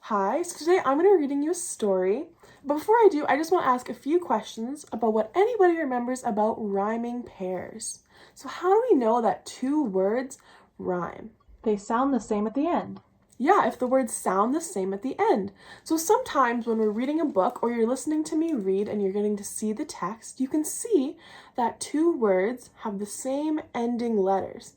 Hi, so today I'm going to be reading you a story. But before I do, I just want to ask a few questions about what anybody remembers about rhyming pairs. So how do we know that two words rhyme? They sound the same at the end. Yeah, if the words sound the same at the end. So sometimes when we're reading a book or you're listening to me read and you're getting to see the text, you can see that two words have the same ending letters.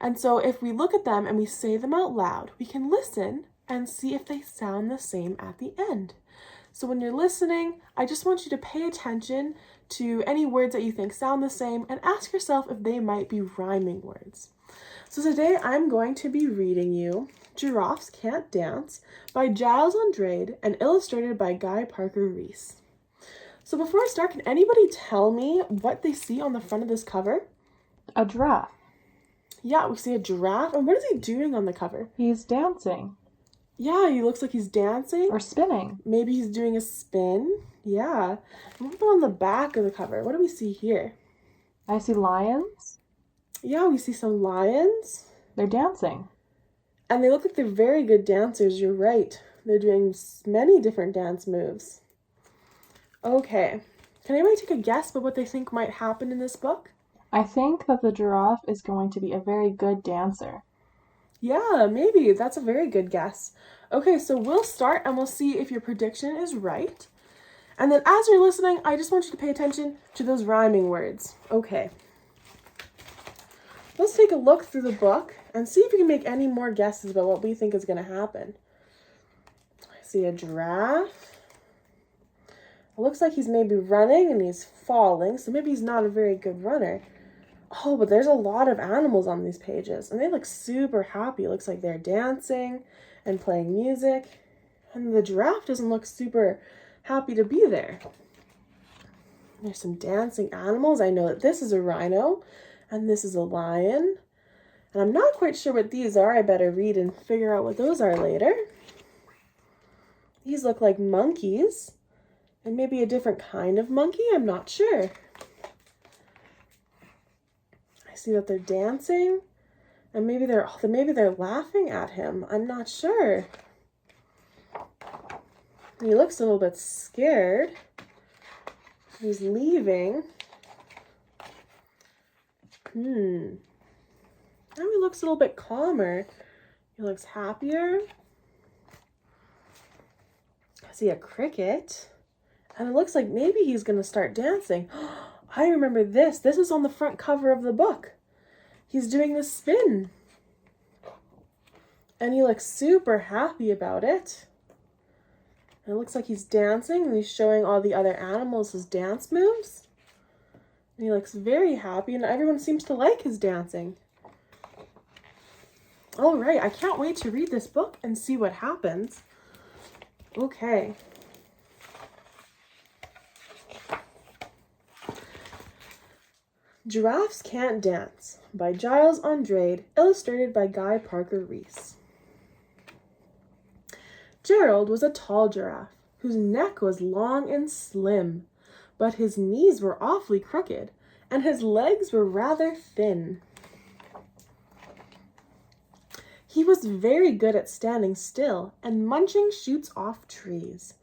And so if we look at them and we say them out loud, we can listen and see if they sound the same at the end. So when you're listening, I just want you to pay attention to any words that you think sound the same and ask yourself if they might be rhyming words. So today I'm going to be reading you Giraffes Can't Dance by Giles Andrade and illustrated by Guy Parker Reese. So before I start, can anybody tell me what they see on the front of this cover? A giraffe. Yeah, we see a giraffe. And what is he doing on the cover? He's dancing. Yeah, he looks like he's dancing. Or spinning. Maybe he's doing a spin. Yeah. And what about on the back of the cover? What do we see here? I see lions. Yeah, we see some lions. They're dancing. And they look like they're very good dancers. You're right. They're doing many different dance moves. Okay. Can anybody take a guess about what they think might happen in this book? I think that the giraffe is going to be a very good dancer. Yeah, maybe. That's a very good guess. Okay, so we'll start and we'll see if your prediction is right. And then as you're listening, I just want you to pay attention to those rhyming words. Okay. Let's take a look through the book and see if we can make any more guesses about what we think is going to happen. I see a giraffe. It looks like he's maybe running and he's falling, so maybe he's not a very good runner. Oh, but there's a lot of animals on these pages, and they look super happy. It looks like they're dancing and playing music, and the giraffe doesn't look super happy to be there. There's some dancing animals. I know that this is a rhino, and this is a lion, and I'm not quite sure what these are. I better read and figure out what those are later. These look like monkeys, and maybe a different kind of monkey. I'm not sure. I see that they're dancing, and maybe they're laughing at him. I'm not sure. He looks a little bit scared. He's leaving. Now he looks a little bit calmer. He looks happier. I see a cricket, and it looks like maybe he's gonna start dancing. I remember this. This is on the front cover of the book. He's doing the spin. And he looks super happy about it. And it looks like he's dancing and he's showing all the other animals his dance moves. And he looks very happy and everyone seems to like his dancing. All right, I can't wait to read this book and see what happens. Okay. Giraffes Can't Dance by Giles Andrade, illustrated by Guy Parker Reese. Gerald was a tall giraffe whose neck was long and slim, but his knees were awfully crooked and his legs were rather thin. He was very good at standing still and munching shoots off trees,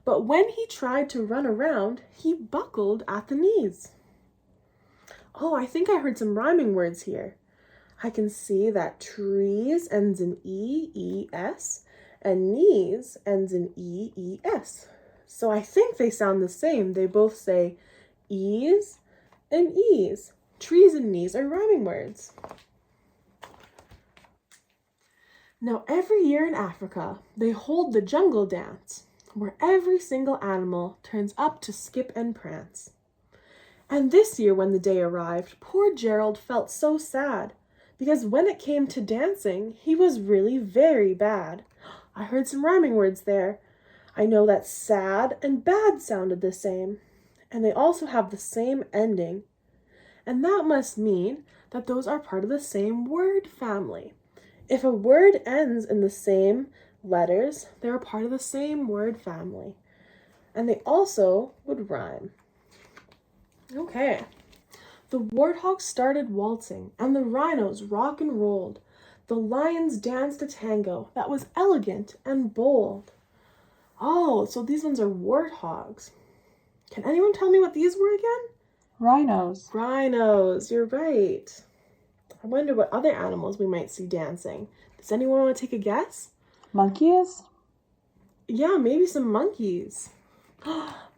but when he tried to run around, he buckled at the knees. Oh, I think I heard some rhyming words here. I can see that trees ends in E-E-S and knees ends in E-E-S. So I think they sound the same. They both say ease and ease. Trees and knees are rhyming words. Now every year in Africa, they hold the jungle dance, where every single animal turns up to skip and prance. And this year when the day arrived, poor Gerald felt so sad, because when it came to dancing, he was really very bad. I heard some rhyming words there. I know that sad and bad sounded the same, and they also have the same ending. And that must mean that those are part of the same word family. If a word ends in the same letters, they're a part of the same word family. And they also would rhyme. Okay. The warthogs started waltzing, and the rhinos rock and rolled. The lions danced a tango that was elegant and bold. Oh, so these ones are warthogs. Can anyone tell me what these were again? Rhinos. Rhinos, you're right. I wonder what other animals we might see dancing. Does anyone want to take a guess? Monkeys? Yeah, maybe some monkeys.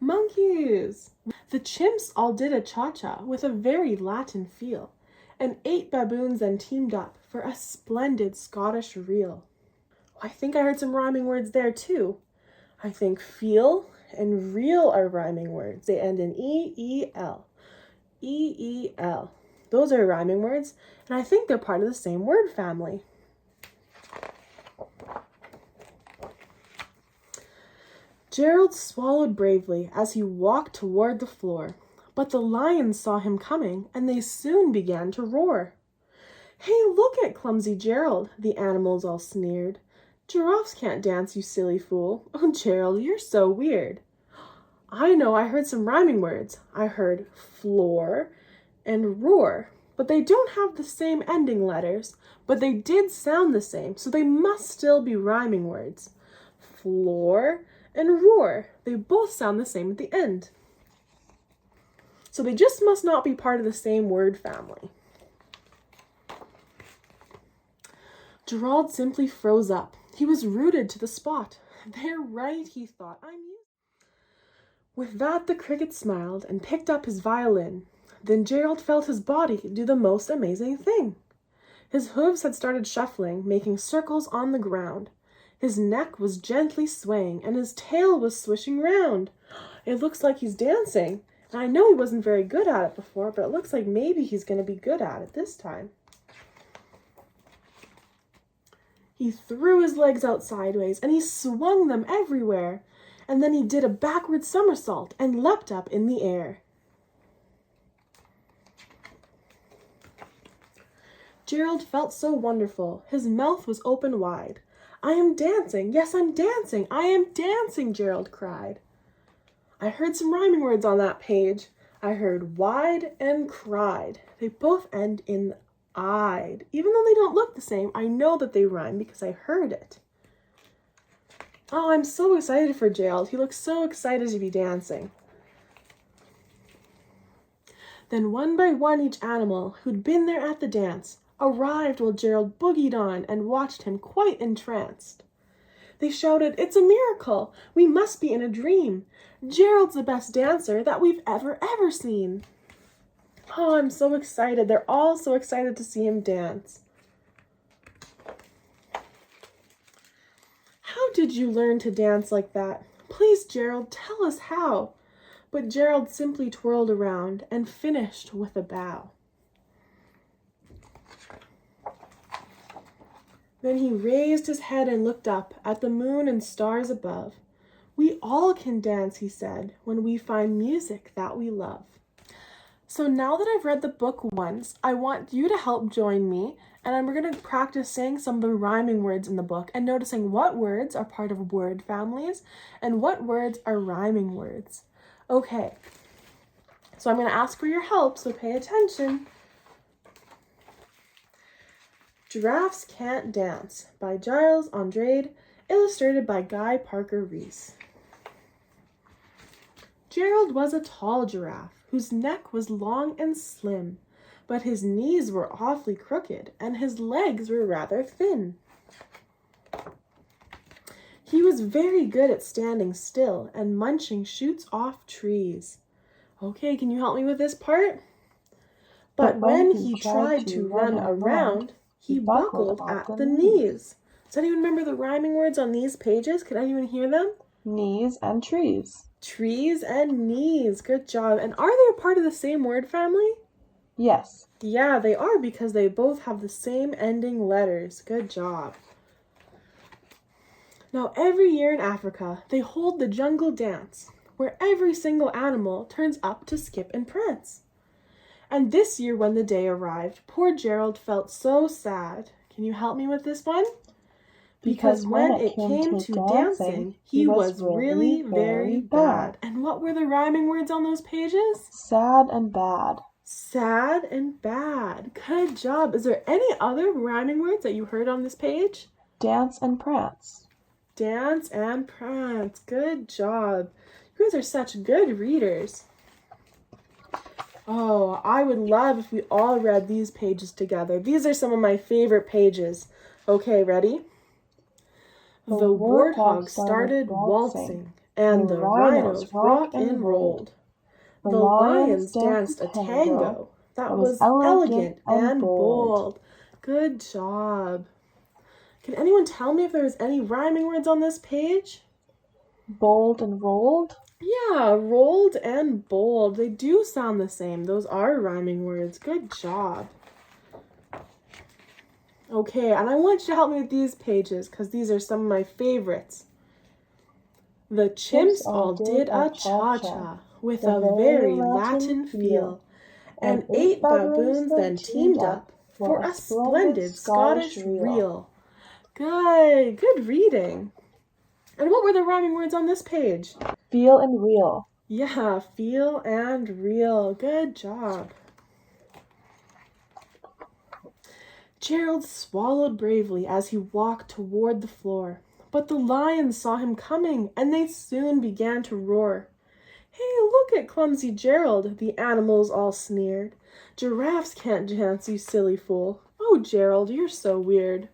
Monkeys! The chimps all did a cha-cha with a very Latin feel, and 8 baboons then teamed up for a splendid Scottish reel. I think I heard some rhyming words there too. I think feel and reel are rhyming words. They end in E-E-L. E-E-L. Those are rhyming words, and I think they're part of the same word family. Gerald swallowed bravely as he walked toward the floor, but the lions saw him coming, and they soon began to roar. "Hey, look at clumsy Gerald," the animals all sneered. "Giraffes can't dance, you silly fool. Oh, Gerald, you're so weird." I know, I heard some rhyming words. I heard floor and roar, but they don't have the same ending letters, but they did sound the same, so they must still be rhyming words. Floor and roar, they both sound the same at the end. So they just must not be part of the same word family. Gerald simply froze up. He was rooted to the spot. They're right, he thought. With that, the cricket smiled and picked up his violin. Then Gerald felt his body do the most amazing thing. His hooves had started shuffling, making circles on the ground. His neck was gently swaying, and his tail was swishing round. It looks like he's dancing. And I know he wasn't very good at it before, but it looks like maybe he's going to be good at it this time. He threw his legs out sideways, and he swung them everywhere. And then he did a backward somersault and leapt up in the air. Gerald felt so wonderful. His mouth was open wide. "I am dancing. Yes, I'm dancing. I am dancing," Gerald cried. I heard some rhyming words on that page. I heard wide and cried. They both end in eyed. Even though they don't look the same, I know that they rhyme because I heard it. Oh, I'm so excited for Gerald. He looks so excited to be dancing. Then one by one each animal who'd been there at the dance arrived while Gerald boogied on and watched him quite entranced. They shouted, "It's a miracle! We must be in a dream! Gerald's the best dancer that we've ever seen!" Oh, I'm so excited. They're all so excited to see him dance. "How did you learn to dance like that? Please, Gerald, tell us how." But Gerald simply twirled around and finished with a bow. Then he raised his head and looked up at the moon and stars above. "We all can dance," he said, "when we find music that we love." So now that I've read the book once, I want you to help join me, and we're going to practice saying some of the rhyming words in the book and noticing what words are part of word families and what words are rhyming words. Okay, so I'm going to ask for your help, so pay attention. Giraffes Can't Dance by Giles Andrade, illustrated by Guy Parker Reese. Gerald was a tall giraffe whose neck was long and slim, but his knees were awfully crooked and his legs were rather thin. He was very good at standing still and munching shoots off trees. Okay, can you help me with this part? But when he tried to run around, he buckled at the knees. Does anyone remember the rhyming words on these pages? Can anyone hear them? Knees and trees. Trees and knees. Good job. And are they a part of the same word family? Yes. Yeah, they are because they both have the same ending letters. Good job. Now, every year in Africa, they hold the jungle dance, where every single animal turns up to skip and prance. And this year when the day arrived, poor Gerald felt so sad. Can you help me with this one? Because when it came to dancing, he was really very bad. And what were the rhyming words on those pages? Sad and bad. Sad and bad. Good job. Is there any other rhyming words that you heard on this page? Dance and prance. dance and prance. Good job. You guys are such good readers. Oh, I would love if we all read these pages together. These are some of my favorite pages. Okay, ready? The warthog started waltzing, and the rhinos rock and rolled. The lions danced a tango that was elegant and bold. Good job. Can anyone tell me if there's any rhyming words on this page? Bold and rolled? Yeah, rolled and bold. They do sound the same. Those are rhyming words. Good job. Okay, and I want you to help me with these pages because these are some of my favorites. The chimps all did a cha-cha with a very Latin feel, and 8 baboons then teamed up for a splendid Scottish reel. Good reading. And what were the rhyming words on this page? Feel and reel. Yeah, feel and reel. Good job. Gerald swallowed bravely as he walked toward the floor, but the lions saw him coming, and they soon began to roar. Hey, look at clumsy Gerald, the animals all sneered. Giraffes can't dance, you silly fool. Oh, Gerald, you're so weird.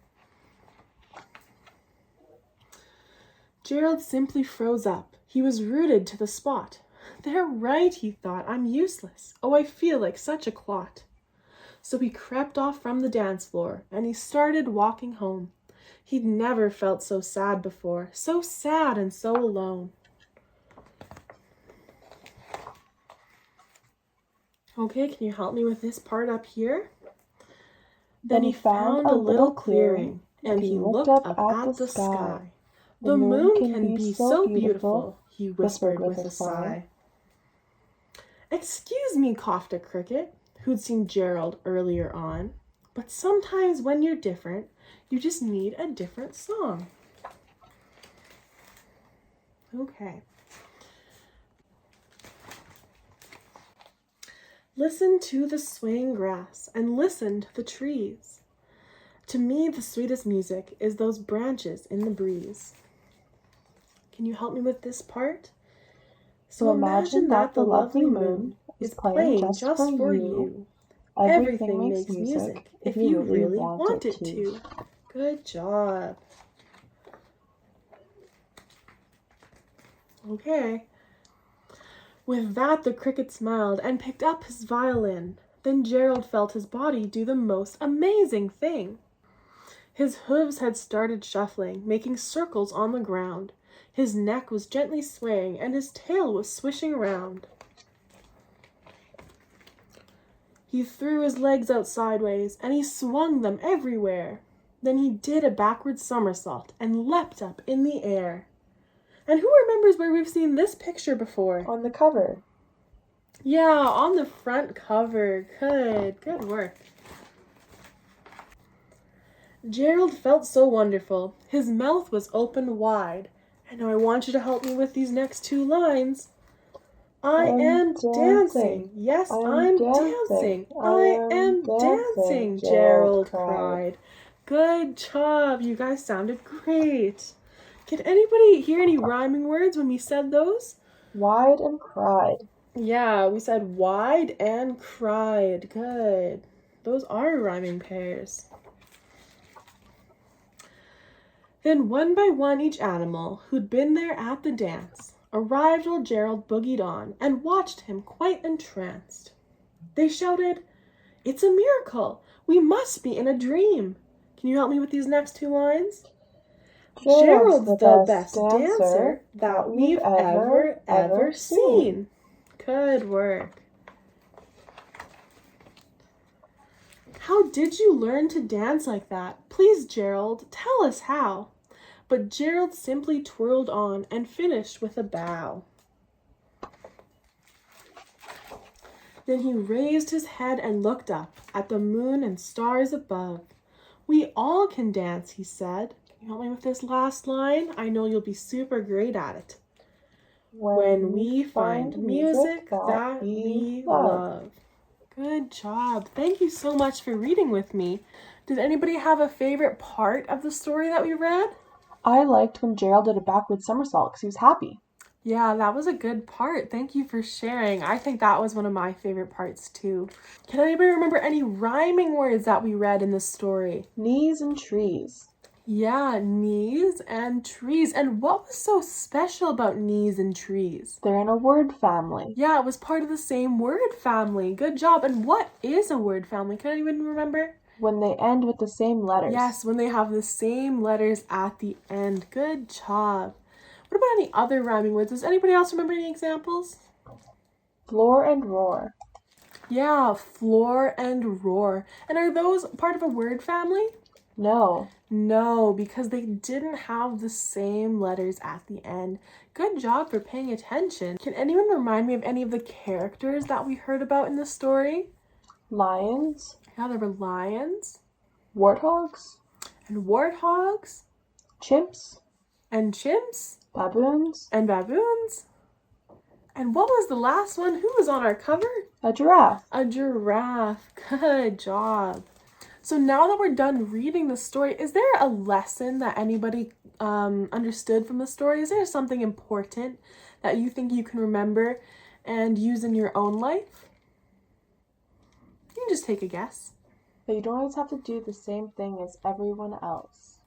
Gerald simply froze up. He was rooted to the spot. They're right, he thought. I'm useless. Oh, I feel like such a clot. So he crept off from the dance floor, and he started walking home. He'd never felt so sad before, so sad and so alone. Okay, can you help me with this part up here? Then he found a little clearing, and he looked up at the sky. The moon can be so beautiful, he whispered with a sigh. Excuse me, coughed a cricket, who'd seen Gerald earlier on, but sometimes when you're different, you just need a different song. Okay. Listen to the swaying grass and listen to the trees. To me, the sweetest music is those branches in the breeze. Can you help me with this part? So imagine that the lovely moon is playing just for you. Everything makes music if you really want it to. Good job. Okay. With that, the cricket smiled and picked up his violin. Then Gerald felt his body do the most amazing thing. His hooves had started shuffling, making circles on the ground. His neck was gently swaying, and his tail was swishing around. He threw his legs out sideways, and he swung them everywhere. Then he did a backward somersault and leapt up in the air. And who remembers where we've seen this picture before? On the cover. Yeah, on the front cover. Good work. Gerald felt so wonderful. His mouth was open wide. And now I want you to help me with these next 2 lines. I am dancing. Yes, I'm dancing. I am dancing, Gerald cried. Good job. You guys sounded great. Can anybody hear any rhyming words when we said those? Wide and cried. Yeah, we said wide and cried. Good. Those are rhyming pairs. Then one by one each animal who'd been there at the dance arrived while Gerald boogied on and watched him quite entranced. They shouted, "It's a miracle! We must be in a dream!" Can you help me with these next 2 lines? Gerald's the best dancer that we've ever seen. Good work. How did you learn to dance like that? Please, Gerald, tell us how. But Gerald simply twirled on and finished with a bow. Then he raised his head and looked up at the moon and stars above. We all can dance, he said. Can you help me with this last line? I know you'll be super great at it. When we find music that we love. Good job. Thank you so much for reading with me. Did anybody have a favorite part of the story that we read? I liked when Gerald did a backward somersault because he was happy. Yeah, that was a good part. Thank you for sharing. I think that was one of my favorite parts too. Can anybody remember any rhyming words that we read in the story? Knees and trees. Yeah, knees and trees. And what was so special about knees and trees? They're in a word family. Yeah, it was part of the same word family. Good job. And what is a word family? Can anyone remember? When they end with the same letters. Yes, when they have the same letters at the end. Good job. What about any other rhyming words? Does anybody else remember any examples? Floor and roar. Yeah, floor and roar. And are those part of a word family? No. No, because they didn't have the same letters at the end. Good job for paying attention. Can anyone remind me of any of the characters that we heard about in the story? Lions. Yeah, there were lions. Warthogs. And warthogs. Chimps. And chimps. Baboons. And baboons. And what was the last one? Who was on our cover? A giraffe. A giraffe. Good job. So now that we're done reading the story, is there a lesson that anybody understood from the story? Is there something important that you think you can remember and use in your own life? You can just take a guess. But you don't always have to do the same thing as everyone else.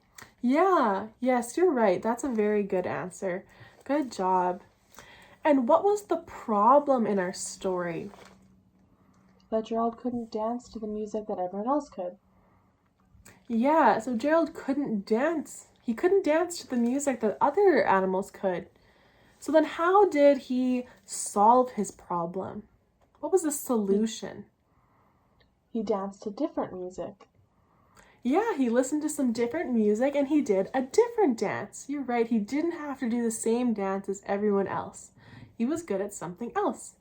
Yeah, yes, you're right. That's a very good answer. Good job. And what was the problem in our story? That Gerald couldn't dance to the music that everyone else could. Yeah, so Gerald couldn't dance. He couldn't dance to the music that other animals could. So then how did he solve his problem? What was the solution? He danced to different music. Yeah, he listened to some different music and he did a different dance. You're right, he didn't have to do the same dance as everyone else. He was good at something else.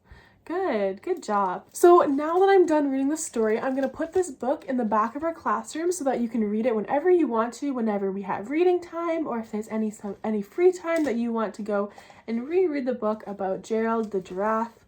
Good job. So now that I'm done reading the story, I'm going to put this book in the back of our classroom so that you can read it whenever you want to, whenever we have reading time, or if there's any free time that you want to go and reread the book about Gerald the giraffe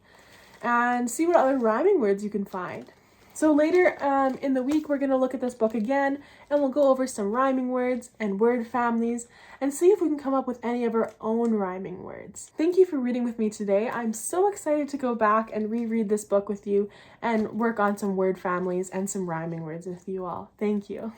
and see what other rhyming words you can find. So later in the week, we're going to look at this book again and we'll go over some rhyming words and word families and see if we can come up with any of our own rhyming words. Thank you for reading with me today. I'm so excited to go back and reread this book with you and work on some word families and some rhyming words with you all. Thank you.